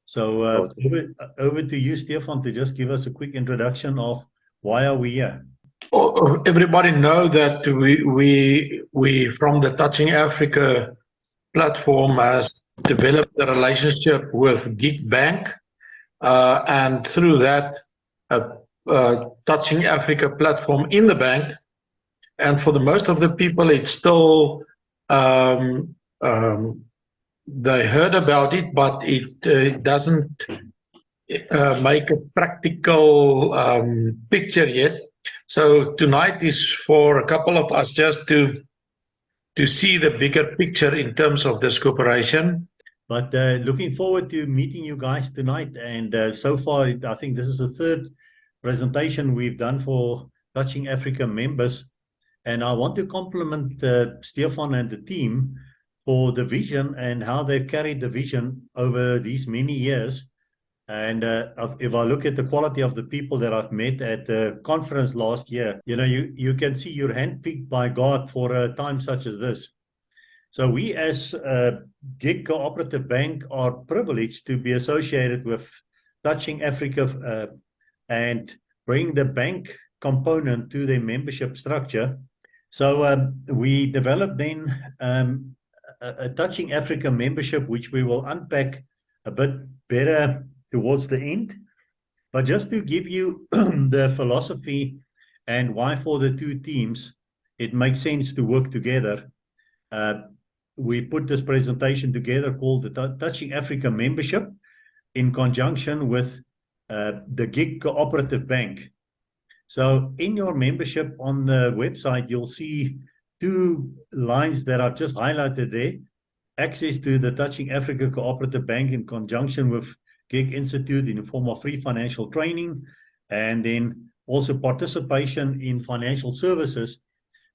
So over to you, Stefan, to just give us a quick introduction of why are we here. Everybody know that we from the Touching Africa platform has developed a relationship with Geek Bank, and through that, Touching Africa platform in the bank. And for the most of the people, it's still they heard about it, but it doesn't make a practical picture yet. So tonight is for a couple of us just to see the bigger picture in terms of this cooperation. But looking forward to meeting you guys tonight. And so far, I think this is the third presentation we've done for Touching Africa members. And I want to compliment Stefan and the team for the vision and how they've carried the vision over these many years. And if I look at the quality of the people that I've met at the conference last year, you know, you can see you're handpicked by God for a time such as this. So we as Gig Cooperative Bank are privileged to be associated with Touching Africa and bring the bank component to their membership structure. So we developed then a Touching Africa membership, which we will unpack a bit better towards the end. But just to give you the philosophy and why for the two teams it makes sense to work together, we put this presentation together called the Touching Africa membership in conjunction with the Gig Cooperative Bank. So in your membership on the website, you'll see two lines that I've just highlighted there. Access to the Touching Africa Cooperative Bank in conjunction with Gig Institute in the form of free financial training, and then also participation in financial services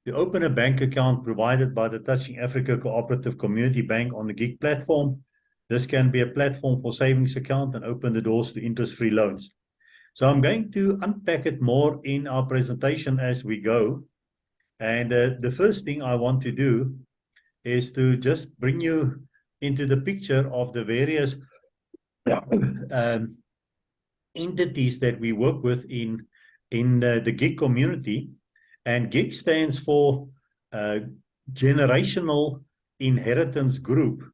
to open a bank account provided by the Touching Africa Cooperative Community Bank on the Gig platform. This can be a platform for savings account and open the doors to interest-free loans. So I'm going to unpack it more in our presentation as we go. And the first thing I want to do is to just bring you into the picture of the various entities that we work with in the Gig community. And Gig stands for Generational Inheritance Group.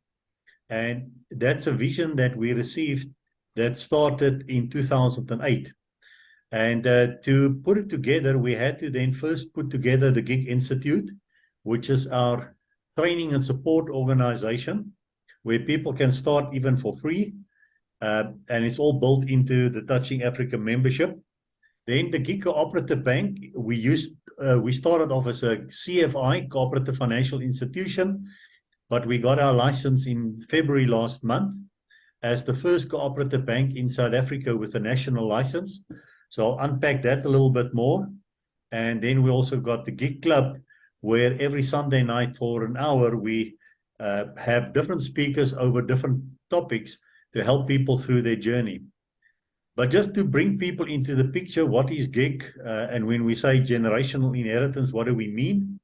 And that's a vision that we received that started in 2008. And to put it together, we had to then first put together the Gig Institute, which is our training and support organization, where people can start even for free. And it's all built into the Touching Africa membership. Then the Gig Cooperative Bank, we started off as a CFI, Cooperative Financial Institution, but we got our license in February last month as the first cooperative bank in South Africa with a national license. So I'll unpack that a little bit more. And then we also got the Gig Club, where every Sunday night for an hour, we have different speakers over different topics to help people through their journey. But just to bring people into the picture, what is Gig? And when we say generational inheritance, what do we mean?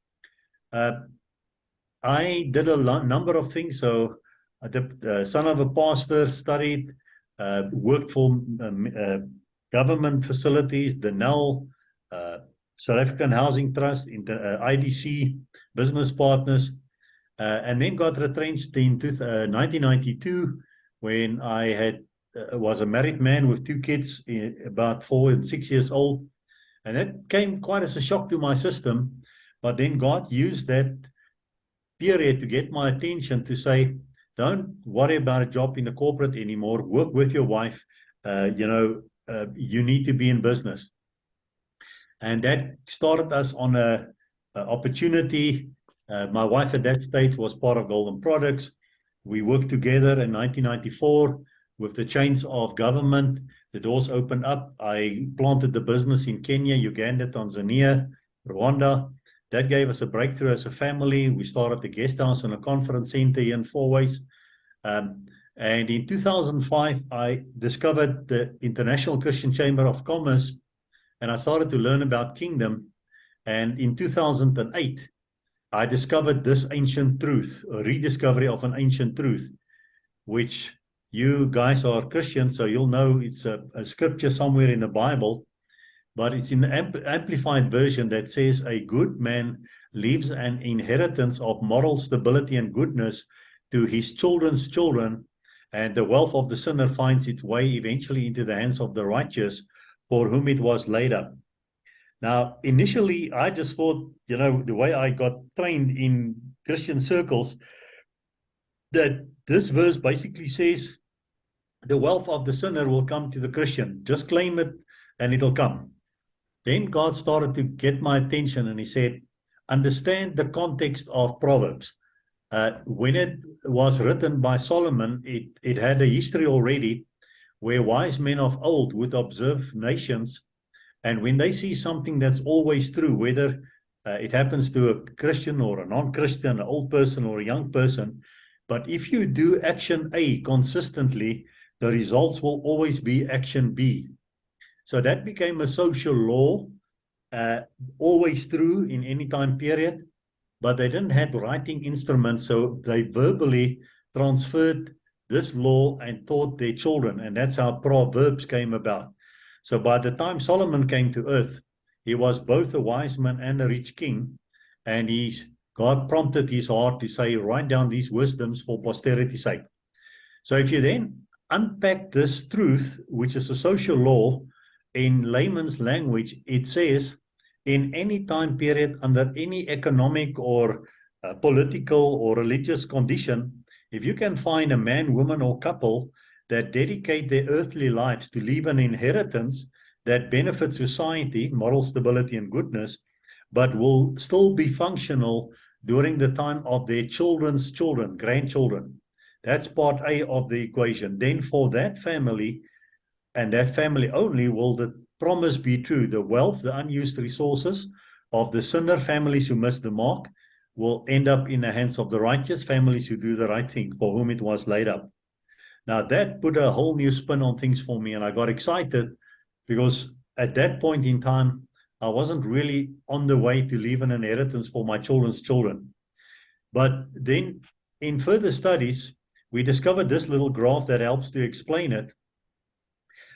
I did a number of things. So the son of a pastor, studied, worked for government facilities, the NEL, South African Housing Trust, IDC, business partners, and then got retrenched in 1992 when I was a married man with two kids, about 4 and 6 years old. And that came quite as a shock to my system. But then God used that period to get my attention to say, don't worry about a job in the corporate anymore. Work with your wife. You need to be in business. And that started us on an opportunity. My wife at that stage was part of Golden Products. We worked together in 1994 with the change of government. The doors opened up. I planted the business in Kenya, Uganda, Tanzania, Rwanda. That gave us a breakthrough as a family. We started the guest house and a conference center here in Fourways. And in 2005, I discovered the International Christian Chamber of Commerce, and I started to learn about kingdom. And in 2008, I discovered this ancient truth, a rediscovery of an ancient truth, which you guys are Christians, so you'll know it's a scripture somewhere in the Bible, but it's in the amplified version that says, a good man leaves an inheritance of moral stability and goodness to his children's children, and the wealth of the sinner finds its way eventually into the hands of the righteous, for whom it was laid up. Now, initially, I just thought, the way I got trained in Christian circles, that this verse basically says the wealth of the sinner will come to the Christian. Just claim it and it'll come. Then God started to get my attention and he said, understand the context of Proverbs. When it was written by Solomon, it had a history already where wise men of old would observe nations, and when they see something that's always true, whether it happens to a Christian or a non-Christian, an old person or a young person, but if you do action A consistently, the results will always be action B. So that became a social law, always true in any time period, but they didn't have writing instruments, so they verbally transferred this law and taught their children, and that's how Proverbs came about. So by the time Solomon came to earth, he was both a wise man and a rich king, and God prompted his heart to say, write down these wisdoms for posterity's sake. So if you then unpack this truth, which is a social law, in layman's language, it says, in any time period, under any economic or political or religious condition, if you can find a man, woman, or couple that dedicate their earthly lives to leave an inheritance that benefits society, moral stability and goodness, but will still be functional during the time of their children's children, grandchildren. That's part A of the equation. Then for that family, and that family only, will the promise be true. The wealth, the unused resources of the sinner, families who miss the mark, will end up in the hands of the righteous, families who do the right thing, for whom it was laid up. Now that put a whole new spin on things for me, and I got excited because at that point in time, I wasn't really on the way to leave an inheritance for my children's children. But then in further studies, we discovered this little graph that helps to explain it,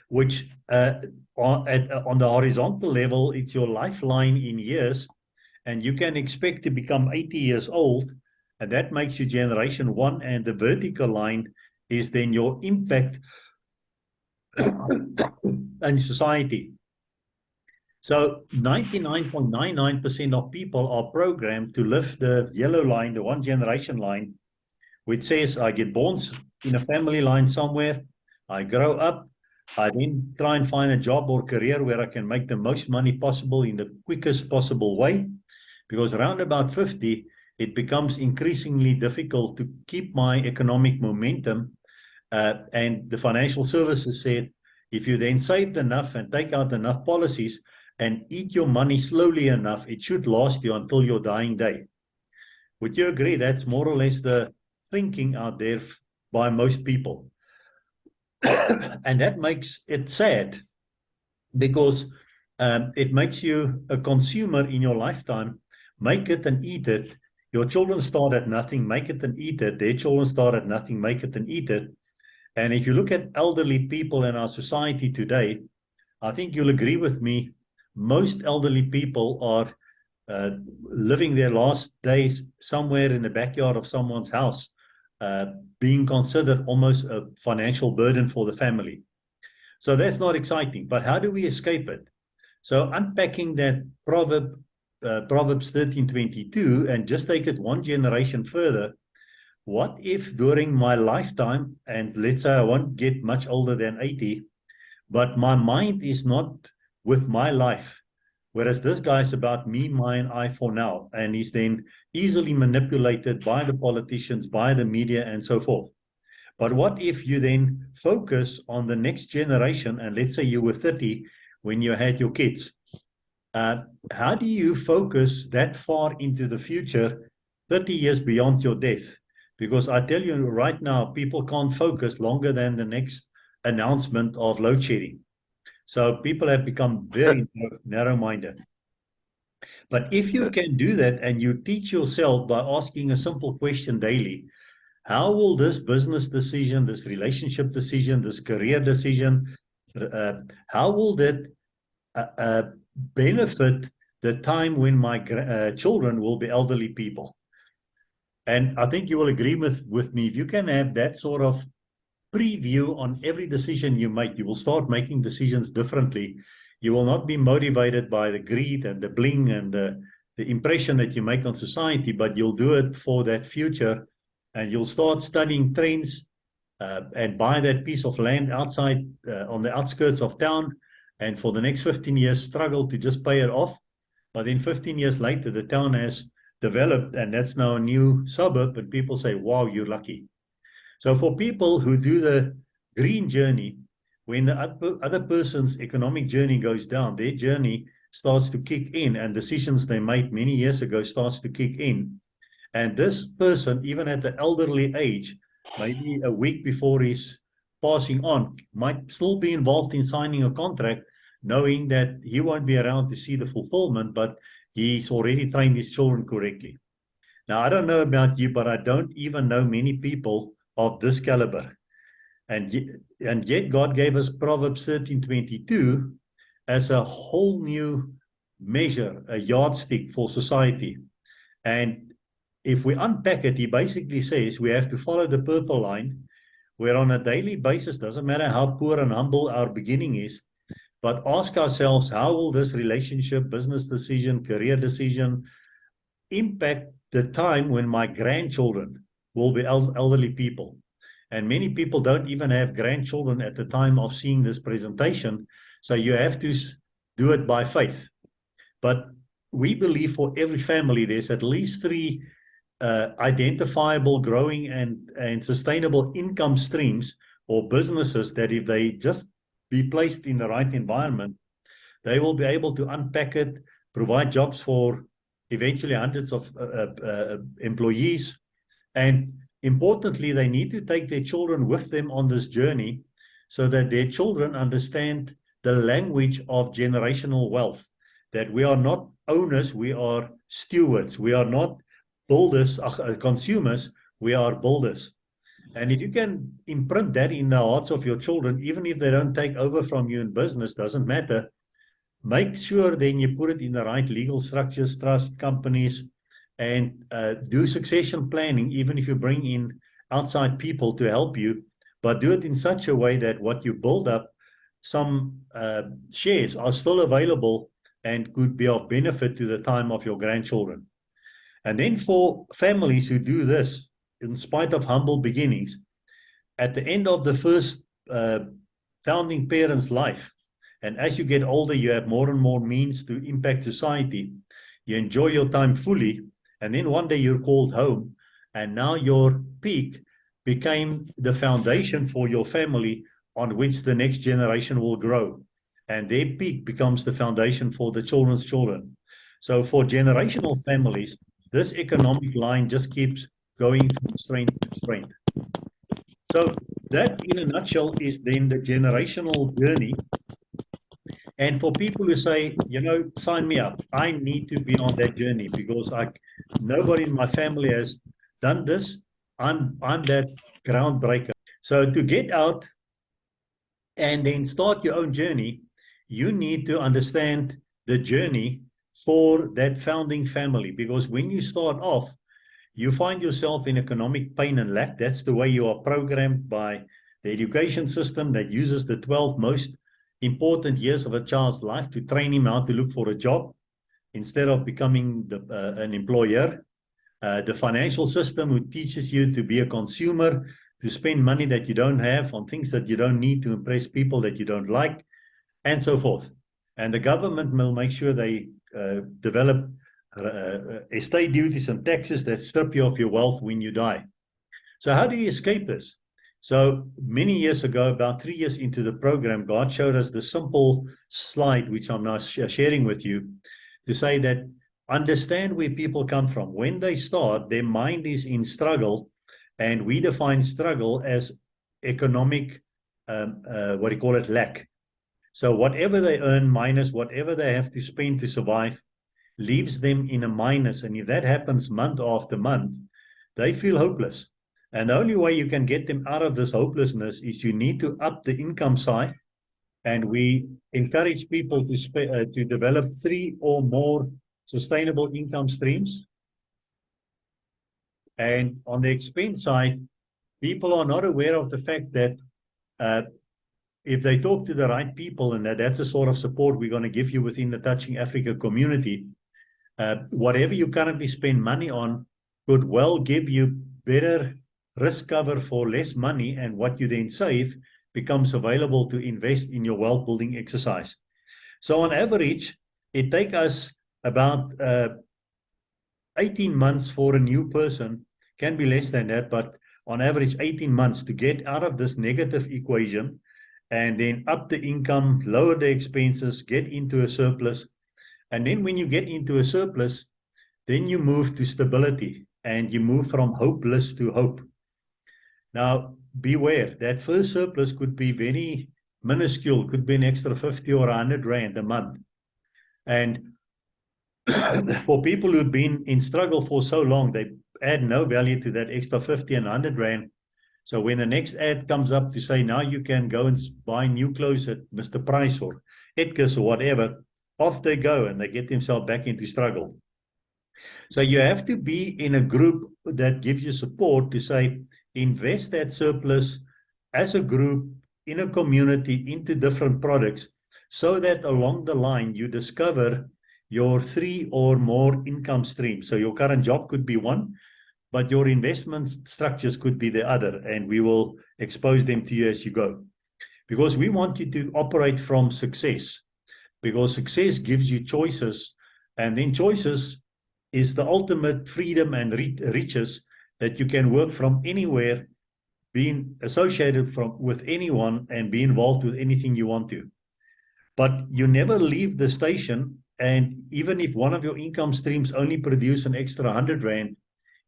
which on the horizontal level, it's your lifeline in years, and you can expect to become 80 years old, and that makes you generation 1, and the vertical line is then your impact in society. So 99.99% of people are programmed to live the yellow line, the one generation line, which says I get born in a family line somewhere, I grow up, I then try and find a job or career where I can make the most money possible in the quickest possible way, because around about 50, it becomes increasingly difficult to keep my economic momentum. And the financial services said, if you then saved enough and take out enough policies and eat your money slowly enough, it should last you until your dying day. Would you agree that's more or less the thinking out there by most people? And that makes it sad, because it makes you a consumer in your lifetime. Make it and eat it. Your children start at nothing, make it and eat it. Their children start at nothing, make it and eat it. And if you look at elderly people in our society today, I think you'll agree with me, most elderly people are living their last days somewhere in the backyard of someone's house, being considered almost a financial burden for the family. So that's not exciting, but how do we escape it? So unpacking that Proverbs 13:22, and just take it one generation further, what if during my lifetime, and let's say I won't get much older than 80, but my mind is not with my life, whereas this guy's about me, mine, I for now, and he's then easily manipulated by the politicians, by the media, and so forth. But what if you then focus on the next generation, and let's say you were 30 when you had your kids? How do you focus that far into the future, 30 years beyond your death? Because I tell you right now, people can't focus longer than the next announcement of load shedding. So people have become very narrow-minded. But if you can do that and you teach yourself by asking a simple question daily, How will this business decision, this relationship decision, this career decision, how will that benefit the time when my children will be elderly people? And I think you will agree with me. If you can have that sort of preview on every decision you make, you will start making decisions differently. You will not be motivated by the greed and the bling and the impression that you make on society, but you'll do it for that future. And you'll start studying trends and buy that piece of land outside on the outskirts of town. And for the next 15 years, struggle to just pay it off. But then 15 years later, the town has developed, and that's now a new suburb. And people say, wow, you're lucky. So for people who do the green journey, when the other person's economic journey goes down, their journey starts to kick in, and decisions they made many years ago starts to kick in. And this person, even at the elderly age, maybe a week before he's passing on, might still be involved in signing a contract, knowing that he won't be around to see the fulfillment, but he's already trained his children correctly. Now, I don't know about you, but I don't even know many people of this caliber. And yet God gave us Proverbs 13:22 as a whole new measure, a yardstick for society. And if we unpack it, he basically says we have to follow the purple line, where on a daily basis, doesn't matter how poor and humble our beginning is, but ask ourselves, how will this relationship, business decision, career decision impact the time when my grandchildren will be elderly people? And many people don't even have grandchildren at the time of seeing this presentation. So you have to do it by faith. But we believe for every family, there's at least three identifiable, growing, and sustainable income streams or businesses that if they just be placed in the right environment, they will be able to unpack it, provide jobs for eventually hundreds of employees. And importantly, they need to take their children with them on this journey so that their children understand the language of generational wealth, that we are not owners, we are stewards. We are not builders, consumers, we are builders. And if you can imprint that in the hearts of your children, even if they don't take over from you in business, doesn't matter, make sure then you put it in the right legal structures, trust companies, and do succession planning, even if you bring in outside people to help you, but do it in such a way that what you build up, some shares are still available and could be of benefit to the time of your grandchildren. And then for families who do this, in spite of humble beginnings, at the end of the first founding parent's life, and as you get older, you have more and more means to impact society, you enjoy your time fully, and then one day you're called home, and now your peak became the foundation for your family on which the next generation will grow. And their peak becomes the foundation for the children's children. So for generational families, this economic line just keeps going from strength to strength. So that, in a nutshell, is then the generational journey. And for people who say, sign me up, I need to be on that journey because nobody in my family has done this. I'm that groundbreaker. So to get out and then start your own journey, you need to understand the journey for that founding family. Because when you start off, you find yourself in economic pain and lack. That's the way you are programmed by the education system that uses the 12 most important years of a child's life to train him how to look for a job instead of becoming an employer. The financial system who teaches you to be a consumer, to spend money that you don't have on things that you don't need to impress people that you don't like, and so forth. And the government will make sure they develop estate duties and taxes that strip you of your wealth when you die. So how do you escape this? So many years ago, about 3 years into the program, God showed us the simple slide, which I'm now sharing with you, to say that understand where people come from. When they start, their mind is in struggle, and we define struggle as economic, lack. So whatever they earn minus whatever they have to spend to survive leaves them in a minus. And if that happens month after month, they feel hopeless. And the only way you can get them out of this hopelessness is you need to up the income side. And we encourage people to develop 3 or more sustainable income streams. And on the expense side, people are not aware of the fact that if they talk to the right people, and that's the sort of support we're going to give you within the Touching Africa community, whatever you currently spend money on could well give you better risk cover for less money, and what you then save becomes available to invest in your wealth building exercise. So on average, it takes us about 18 months for a new person, can be less than that, but on average 18 months to get out of this negative equation and then up the income, lower the expenses, get into a surplus. And then when you get into a surplus, then you move to stability and you move from hopeless to hope. Now, beware, that first surplus could be very minuscule, could be an extra 50 or 100 Rand a month. And for people who've been in struggle for so long, they add no value to that extra 50 and 100 Rand. So when the next ad comes up to say, now you can go and buy new clothes at Mr. Price or Edgar's or whatever, off they go and they get themselves back into struggle. So you have to be in a group that gives you support to say, invest that surplus as a group in a community into different products, so that along the line you discover your 3 or more income streams. So your current job could be one, but your investment structures could be the other, and we will expose them to you as you go. Because we want you to operate from success, because success gives you choices, and then choices is the ultimate freedom and riches that you can work from anywhere, being associated with anyone and be involved with anything you want to. But you never leave the station, and even if one of your income streams only produce an extra 100 Rand,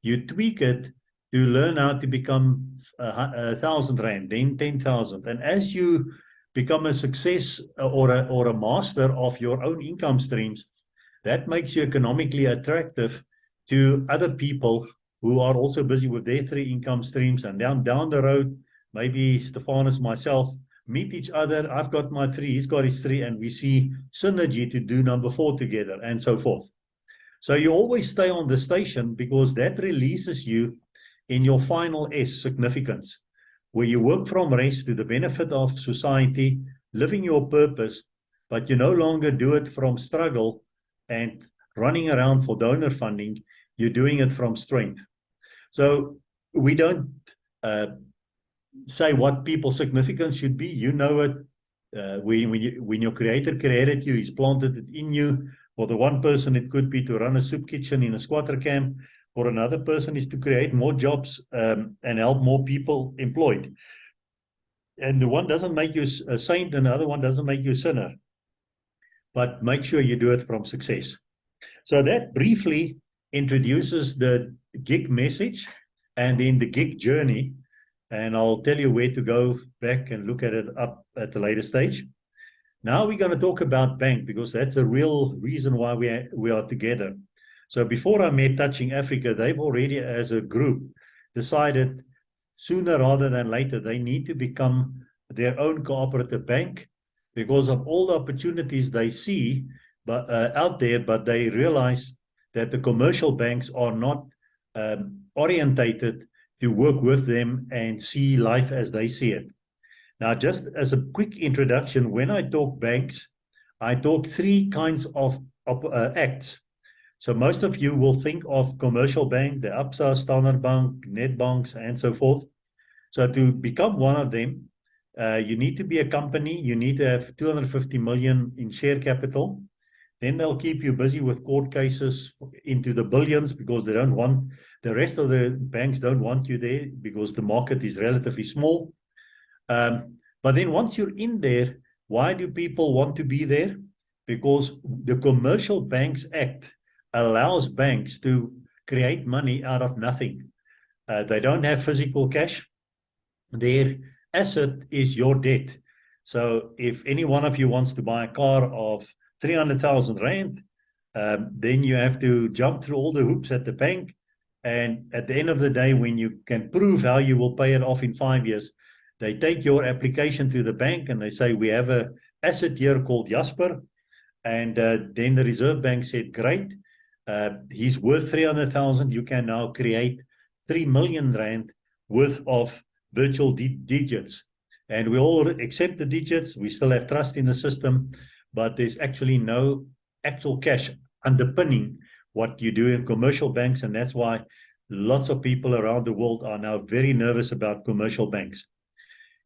you tweak it to learn how to become 1,000 Rand, then 10,000. And as you become a success or a master of your own income streams, that makes you economically attractive to other people who are also busy with their 3 income streams. And down the road, maybe Stephanus, myself, meet each other. I've got my 3, he's got his 3, and we see synergy to do number 4 together, and so forth. So you always stay on the station, because that releases you in your final S, significance, where you work from rest to the benefit of society, living your purpose, but you no longer do it from struggle and running around for donor funding. You're doing it from strength. So we don't say what people's significance should be. You know it. When your creator created you, he's planted it in you. For the one person, it could be to run a soup kitchen in a squatter camp. For another person, is to create more jobs and help more people employed. And the one doesn't make you a saint, and the other one doesn't make you a sinner. But make sure you do it from success. So that briefly introduces the gig message and then the gig journey. And I'll tell you where to go back and look at it up at a later stage. Now we're going to talk about bank, because that's the real reason why we are together. So before I met Touching Africa, they've already, as a group, decided sooner rather than later they need to become their own cooperative bank, because of all the opportunities they see out there, but they realize that the commercial banks are not orientated to work with them and see life as they see it. Now, just as a quick introduction, when I talk banks, I talk 3 kinds of acts. So most of you will think of commercial bank, the Absa, Standard Bank, Nedbanks, and so forth. So to become one of them, you need to be a company. You need to have 250 million in share capital. Then they'll keep you busy with court cases into the billions, because they don't want, the rest of the banks don't want you there, because the market is relatively small. But then once you're in there, why do people want to be there? Because the Commercial Banks Act allows banks to create money out of nothing. They don't have physical cash. Their asset is your debt. So if any one of you wants to buy a car of 300,000 Rand, then you have to jump through all the hoops at the bank, And at the end of the day, when you can prove how you will pay it off in 5 years, they take your application to the bank and they say, we have an asset here called Jasper. And then the Reserve Bank said, great, he's worth 300,000. You can now create 3 million rand worth of virtual digits. And we all accept the digits. We still have trust in the system, but there's actually no actual cash underpinning what you do in commercial banks. And that's why lots of people around the world are now very nervous about commercial banks.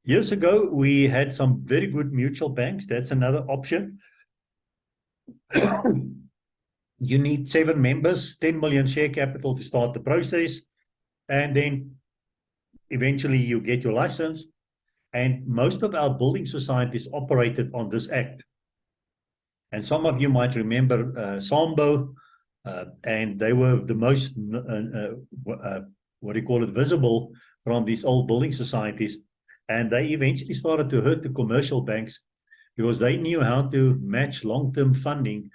Years ago, we had some very good mutual banks. That's another option. You need 7 members, 10 million share capital to start the process. And then eventually you get your license. And most of our building societies operated on this act. And some of you might remember Sambo, and they were the most, visible from these old building societies. And they eventually started to hurt the commercial banks because they knew how to match long-term funding,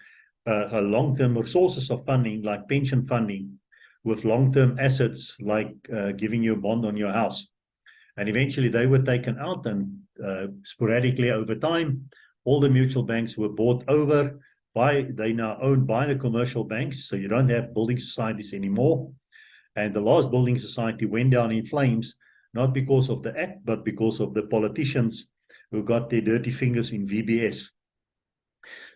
long-term sources of funding like pension funding with long-term assets like giving you a bond on your house. And eventually they were taken out, and sporadically over time, all the mutual banks were bought over they now owned by the commercial banks. So you don't have building societies anymore. And the last building society went down in flames, not because of the act, but because of the politicians who got their dirty fingers in VBS.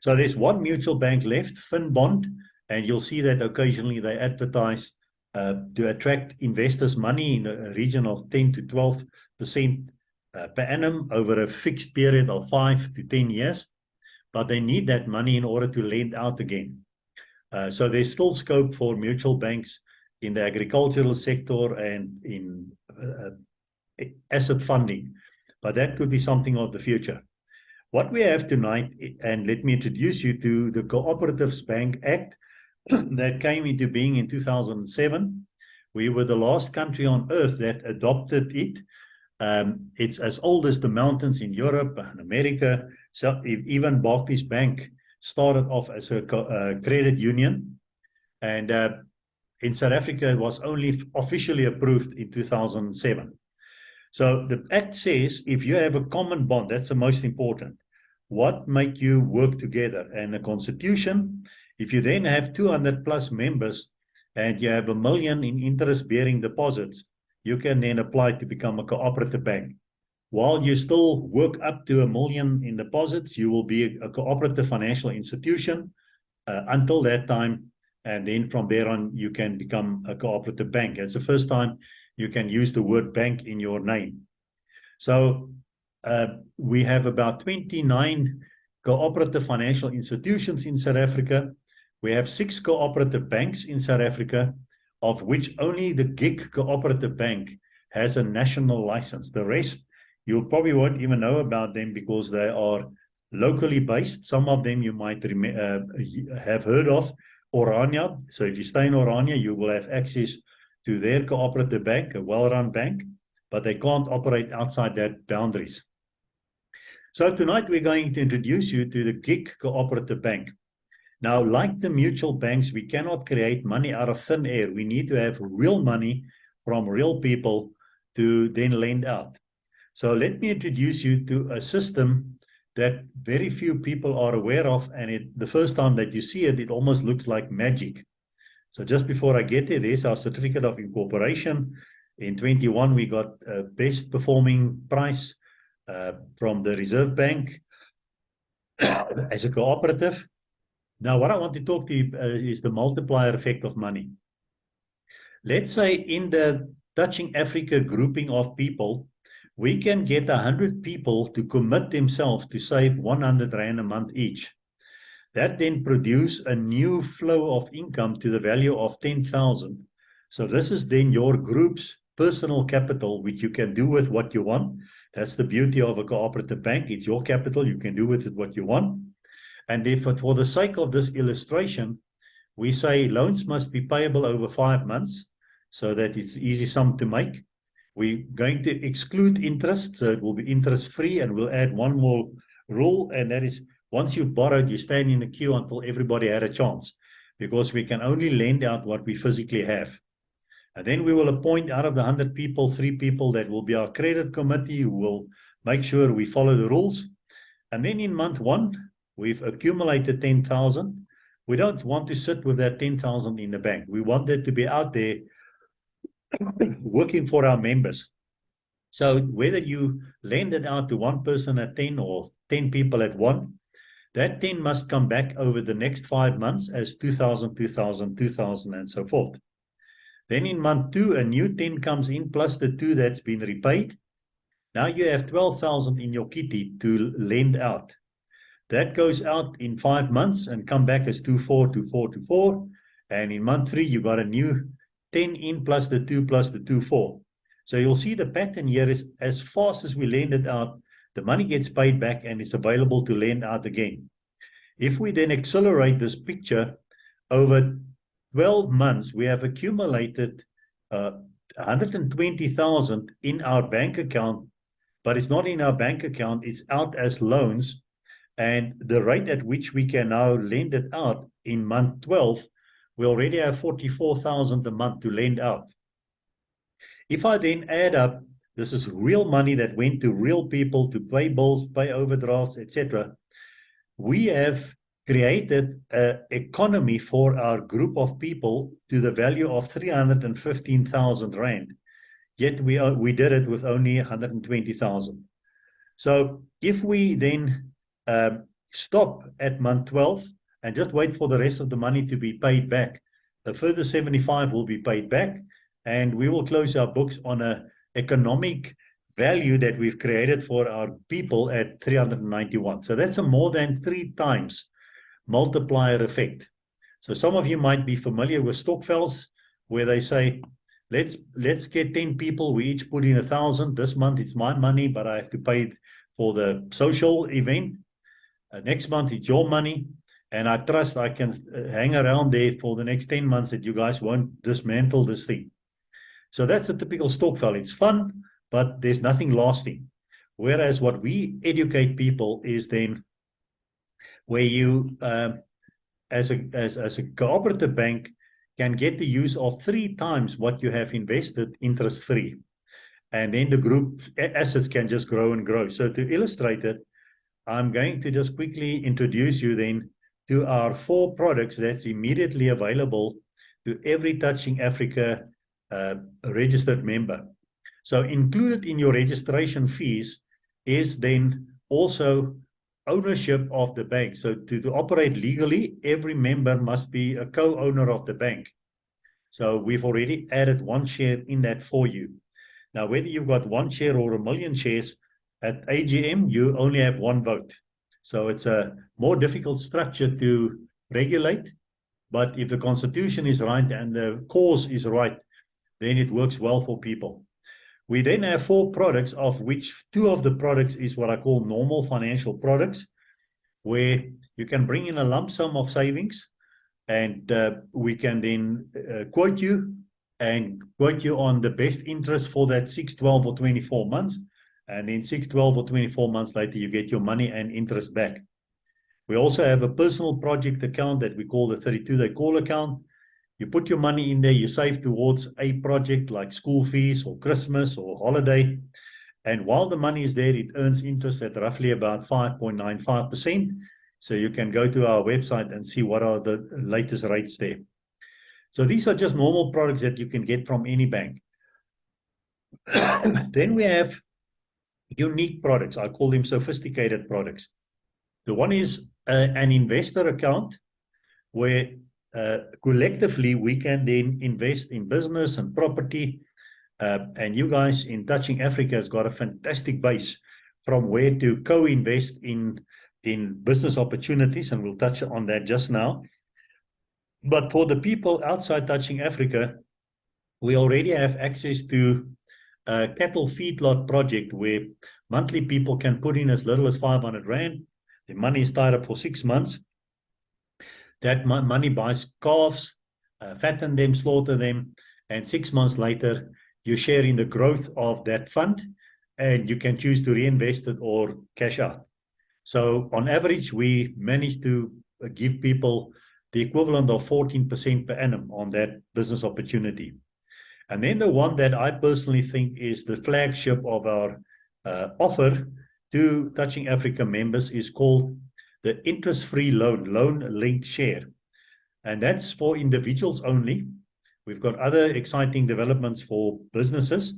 So there's one mutual bank left, Finbond, and you'll see that occasionally they advertise to attract investors' money in the region of 10 to 12% per annum over a fixed period of 5 to 10 years. But they need that money in order to lend out again. So there's still scope for mutual banks in the agricultural sector and in asset funding. But that could be something of the future. What we have tonight, and let me introduce you to the Cooperatives Bank Act that came into being in 2007. We were the last country on earth that adopted it. It's as old as the mountains in Europe and America. So even Barclays Bank started off as a credit union. And in South Africa, it was only officially approved in 2007. So the Act says if you have a common bond, that's the most important. What make you work together? And the Constitution, if you then have 200 plus members and you have 1 million in interest-bearing deposits, you can then apply to become a cooperative bank. While you still work up to 1 million in deposits, you will be a cooperative financial institution until that time. And then from there on, you can become a cooperative bank. It's the first time you can use the word bank in your name. So we have about 29 cooperative financial institutions in South Africa. We have 6 cooperative banks in South Africa, of which only the GIG Cooperative Bank has a national license. The rest, you probably won't even know about them because they are locally based. Some of them you might have heard of. Orania. So if you stay in Orania, you will have access to their cooperative bank, a well-run bank, but they can't operate outside that boundaries. So tonight we're going to introduce you to the GIG Cooperative Bank. Now, like the mutual banks, we cannot create money out of thin air. We need to have real money from real people to then lend out. So let me introduce you to a system that very few people are aware of. And the first time that you see it, it almost looks like magic. So just before I get there, there's our certificate of incorporation. In 21, we got a best performing prize from the Reserve Bank as a cooperative. Now, what I want to talk to you is the multiplier effect of money. Let's say in the Touching Africa grouping of people, we can get 100 people to commit themselves to save 100 Rand a month each. That then produce a new flow of income to the value of 10,000. So this is then your group's personal capital, which you can do with what you want. That's the beauty of a cooperative bank. It's your capital. You can do with it what you want. And therefore, for the sake of this illustration, we say loans must be payable over 5 months so that it's easy sum to make. We're going to exclude interest, so it will be interest-free, and we'll add one more rule, and that is once you've borrowed, you stand in the queue until everybody had a chance, because we can only lend out what we physically have. And then we will appoint out of the 100 people, 3 people that will be our credit committee who will make sure we follow the rules. And then in month 1, we've accumulated 10,000. We don't want to sit with that 10,000 in the bank. We want it to be out there working for our members. So whether you lend it out to one person at 10 or 10 people at 1, that 10 must come back over the next 5 months as 2,000, 2,000, 2,000, and so forth. Then in month 2, a new 10 comes in plus the 2 that's been repaid. Now you have 12,000 in your kitty to lend out. That goes out in 5 months and come back as 2,4, 2,4, 2,4. And in month 3, you got a new 10 in plus the 2 plus the 2,4. So you'll see the pattern here is as fast as we lend it out, the money gets paid back and it's available to lend out again. If we then accelerate this picture over 12 months, we have accumulated 120,000 in our bank account, but it's not in our bank account, it's out as loans. And the rate at which we can now lend it out in month 12, we already have 44,000 a month to lend out. If I then add up, this is real money that went to real people to pay bills, pay overdrafts, etc. We have created an economy for our group of people to the value of 315,000 Rand. Yet we did it with only 120,000. So if we then stop at month 12 and just wait for the rest of the money to be paid back, a further 75 will be paid back, and we will close our books on an economic value that we've created for our people at 391. So that's a more than 3 times multiplier effect. So some of you might be familiar with Stokvels, where they say, let's get 10 people, we each put in 1,000. This month it's my money, but I have to pay it for the social event. Next month it's your money, and I trust I can hang around there for the next 10 months that you guys won't dismantle this thing. So that's a typical Stokvel. It's fun, but there's nothing lasting. Whereas what we educate people is then where you, as a cooperative bank, can get the use of 3 times what you have invested interest-free. And then the group assets can just grow and grow. So to illustrate it, I'm going to just quickly introduce you then to our 4 products that's immediately available to every Touching Africa registered member. So included in your registration fees is then also ownership of the bank. So to operate legally, every member must be a co-owner of the bank. So we've already added 1 share in that for you. Now, whether you've got 1 share or 1 million shares, at AGM, you only have 1 vote. So it's a more difficult structure to regulate. But if the constitution is right and the cause is right, then it works well for people. We then have 4 products, of which 2 of the products is what I call normal financial products, where you can bring in a lump sum of savings, and we can then quote you on the best interest for that 6, 12, or 24 months. And then 6, 12, or 24 months later, you get your money and interest back. We also have a personal project account that we call the 32-day call account. You put your money in there, you save towards a project like school fees or Christmas or holiday. And while the money is there, it earns interest at roughly about 5.95%. So you can go to our website and see what are the latest rates there. So these are just normal products that you can get from any bank. Then we have unique products. I call them sophisticated products. The one is an investor account where collectively we can then invest in business and property. And you guys in Touching Africa has got a fantastic base from where to co-invest in business opportunities, and we'll touch on that just now. But for the people outside Touching Africa, we already have access to a cattle feedlot project where monthly people can put in as little as 500 Rand. The money is tied up for 6 months. That money buys calves, fatten them, slaughter them, and 6 months later, you share in the growth of that fund, and you can choose to reinvest it or cash out. So on average, we manage to give people the equivalent of 14% per annum on that business opportunity. And then the one that I personally think is the flagship of our offer to Touching Africa members is called the interest-free loan-linked share. And that's for individuals only. We've got other exciting developments for businesses,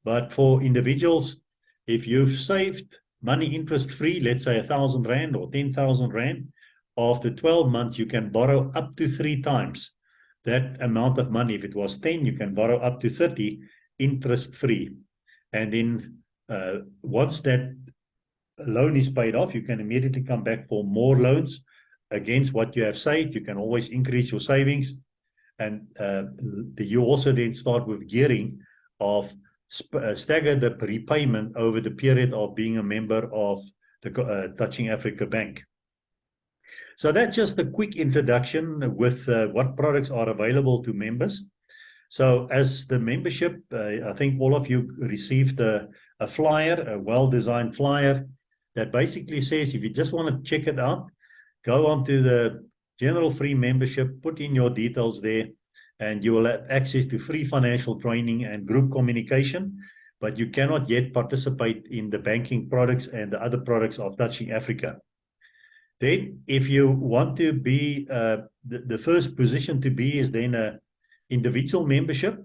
but for individuals, if you've saved money interest-free, let's say 1,000 Rand or 10,000 Rand, after 12 months, you can borrow up to 3 times that amount of money. If it was 10, you can borrow up to 30 interest-free. And then once that loan is paid off, you can immediately come back for more loans against what you have saved. You can always increase your savings. And you also then start with gearing of stagger the repayment over the period of being a member of the Touching Africa Bank. So that's just a quick introduction with what products are available to members. So as the membership, I think all of you received a flyer, a well-designed flyer that basically says if you just want to check it out, go onto the general free membership, put in your details there, and you will have access to free financial training and group communication, but you cannot yet participate in the banking products and the other products of Touching Africa. Then if you want to be, the first position to be is then a individual membership,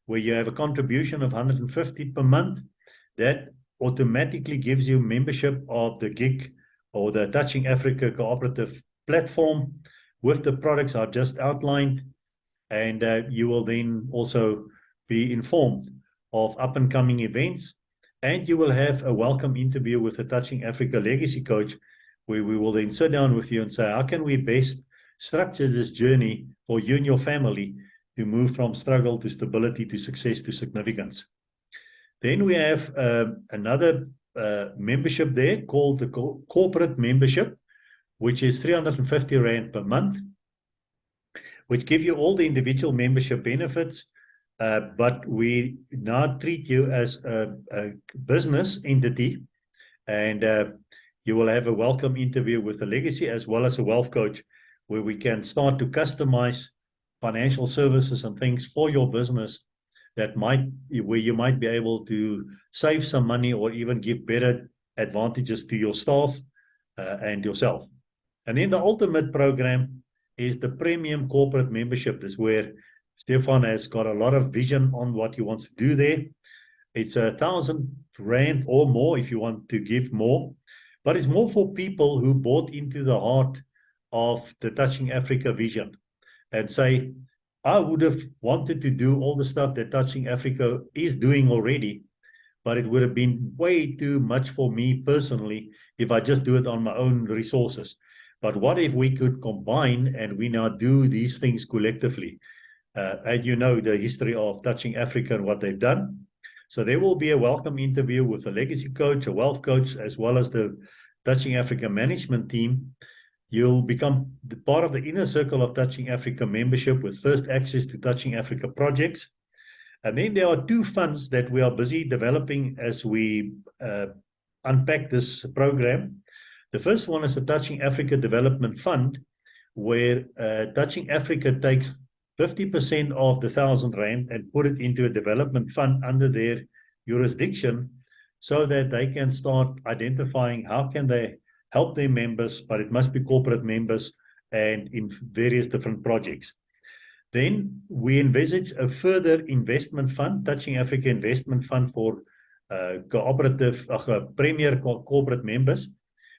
where you have a contribution of 150 per month. That automatically gives you membership of the gig or the Touching Africa cooperative platform with the products I've just outlined. And you will then also be informed of up and coming events. And you will have a welcome interview with the Touching Africa Legacy Coach, where we will then sit down with you and say, how can we best structure this journey for you and your family to move from struggle to stability to success to significance. Then we have another membership there called the corporate membership, which is 350 Rand per month, which give you all the individual membership benefits, but we now treat you as a business entity, and you will have a welcome interview with the legacy as well as a wealth coach, where we can start to customize financial services and things for your business where you might be able to save some money or even give better advantages to your staff and yourself. And then the ultimate program is the premium corporate membership. This is where Stefan has got a lot of vision on what he wants to do there. It's 1,000 Rand or more if you want to give more, but it's more for people who bought into the heart of the Touching Africa vision and say, I would have wanted to do all the stuff that Touching Africa is doing already, but it would have been way too much for me personally if I just do it on my own resources. But what if we could combine and we now do these things collectively? And you know the history of Touching Africa and what they've done. So there will be a welcome interview with a legacy coach, a wealth coach, as well as the Touching Africa management team. You'll become part of the inner circle of Touching Africa membership with first access to Touching Africa projects. And then there are 2 funds that we are busy developing as we unpack this program. The first one is the Touching Africa Development Fund, where Touching Africa takes 50% of the 1,000 Rand and put it into a development fund under their jurisdiction so that they can start identifying how can they help their members, but it must be corporate members and in various different projects. Then we envisage a further investment fund, Touching Africa Investment Fund for cooperative, premier corporate members,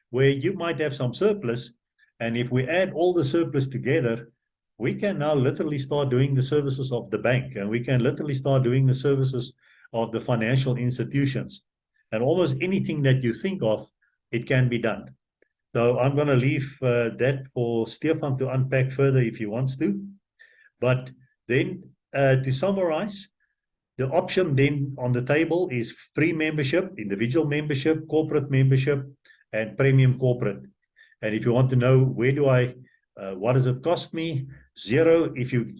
where you might have some surplus. And if we add all the surplus together, we can now literally start doing the services of the bank, and we can literally start doing the services of the financial institutions. And almost anything that you think of, it can be done. So I'm going to leave that for Stefan to unpack further if he wants to. But then to summarize, the option then on the table is free membership, individual membership, corporate membership, and premium corporate. And if you want to know where do what does it cost me? 0 if you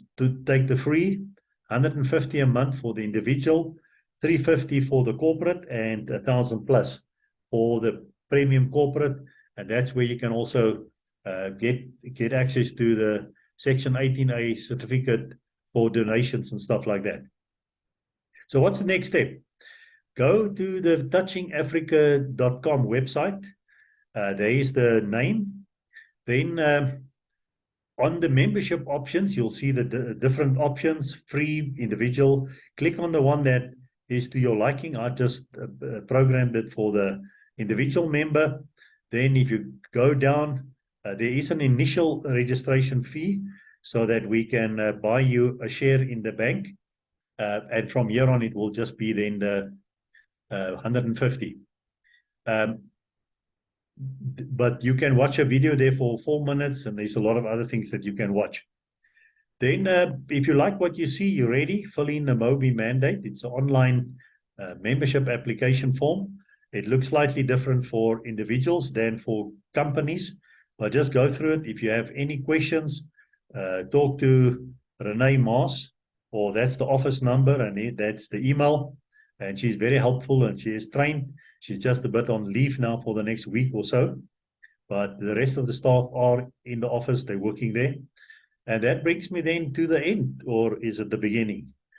take the free, 150 a month for the individual, 350 for the corporate, and 1,000 plus for the premium corporate. And that's where you can also get access to the Section 18A certificate for donations and stuff like that. So what's the next step? Go to the touchingafrica.com website. There is the name. Then on the membership options, you'll see the different options, free, individual. Click on the one that is to your liking. I just programmed it for the individual member. Then if you go down, there is an initial registration fee so that we can buy you a share in the bank. And from here on, it will just be then the 150. But you can watch a video there for 4 minutes, and there's a lot of other things that you can watch. Then if you like what you see, you're ready, fill in the Mobi mandate. It's an online membership application form. It looks slightly different for individuals than for companies, but just go through it. If you have any questions, talk to Renee Maas, or that's the office number, and that's the email. And she's very helpful, and she is trained. She's just a bit on leave now for the next week or so. But the rest of the staff are in the office. They're working there. And that brings me then to the end, or is it the beginning?